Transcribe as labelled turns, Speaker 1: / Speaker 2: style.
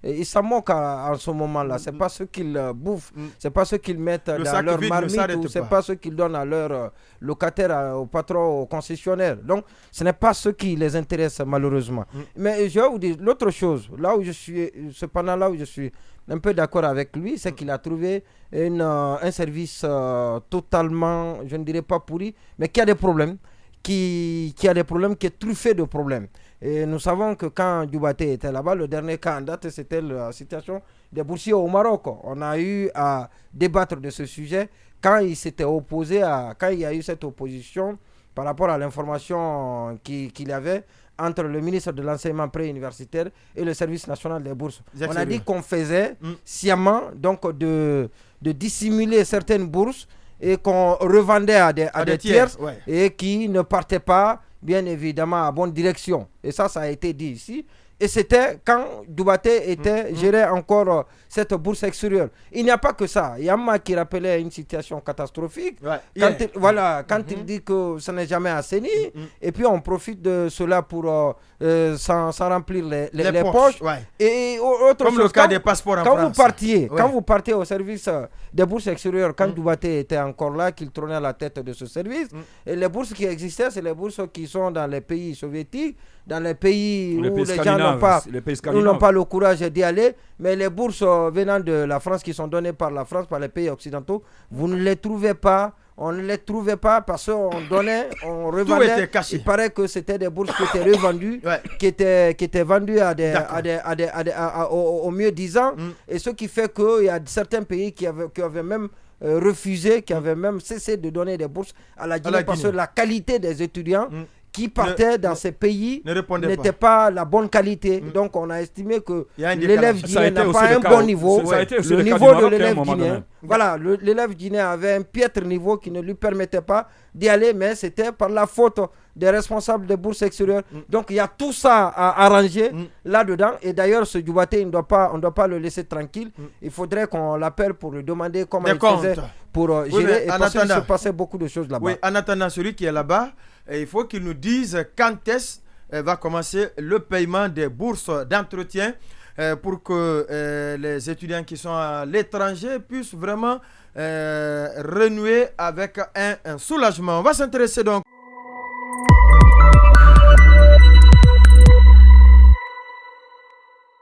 Speaker 1: ils s'en moquent en ce moment-là. C'est pas ce qu'ils bouffent, c'est pas ce qu'ils mettent dans leur marmite, ou c'est pas ce qu'ils donnent à leurs locataires, aux patrons, aux concessionnaires. Donc, ce n'est pas ce qui les intéresse malheureusement. Mais je vais vous dire l'autre chose, là où je suis un peu d'accord avec lui, c'est qu'il a trouvé un service totalement, je ne dirais pas pourri, mais qui a des problèmes, qui est truffé de problèmes. Et nous savons que quand Dioubaté était là-bas, le dernier cas en date, c'était la situation des boursiers au Maroc. On a eu à débattre de ce sujet quand il s'était opposé quand il y a eu cette opposition par rapport à l'information qu'il y avait entre le ministre de l'enseignement préuniversitaire et le service national des bourses. On a dit qu'on faisait sciemment donc de dissimuler certaines bourses et qu'on revendait à des tiers, et qui ne partaient pas bien évidemment à bonne direction. Et ça a été dit ici. Et c'était quand Dioubaté gérait encore cette bourse extérieure. Il n'y a pas que ça. Il y a Yamma qui rappelait une situation catastrophique. Quand il dit que ça n'est jamais assaini. Et puis on profite de cela pour s'en remplir les poches. Et autre
Speaker 2: comme
Speaker 1: chose,
Speaker 2: le cas des passeports en France.
Speaker 1: Quand vous partez au service des bourses extérieures, quand Dioubaté était encore là, qu'il trônait à la tête de ce service, et les bourses qui existaient, c'est les bourses qui sont dans les pays soviétiques, dans les pays où les gens n'ont pas le courage d'y aller, mais les bourses venant de la France, qui sont données par la France, par les pays occidentaux, vous ne les trouvez pas. On ne les trouvait pas parce qu'on donnait, on revendait.
Speaker 2: Tout était caché.
Speaker 1: Il paraît que c'était des bourses qui étaient revendues, qui étaient vendues au mieux disant. Et ce qui fait qu'il y a certains pays qui avaient même refusé, qui avaient même cessé de donner des bourses à la Guinée, parce que la qualité des étudiants qui partaient dans ces pays n'était pas la bonne qualité. Donc on a estimé que l'élève guinéen n'a pas un bon niveau. Le niveau de l'élève guinéen, l'élève guinéen avait un piètre niveau qui ne lui permettait pas d'y aller, mais c'était par la faute des responsables des bourses extérieures. Donc il y a tout ça à arranger là-dedans. Et d'ailleurs, ce Dioubaté, on ne doit pas le laisser tranquille. Il faudrait qu'on l'appelle pour lui demander comment il faisait pour gérer. Et parce qu'il se passait beaucoup de choses là-bas.
Speaker 2: Oui, en attendant, celui qui est là-bas, il faut qu'il nous dise quand est-ce va commencer le paiement des bourses d'entretien pour que les étudiants qui sont à l'étranger puissent vraiment renouer avec un soulagement. On va s'intéresser donc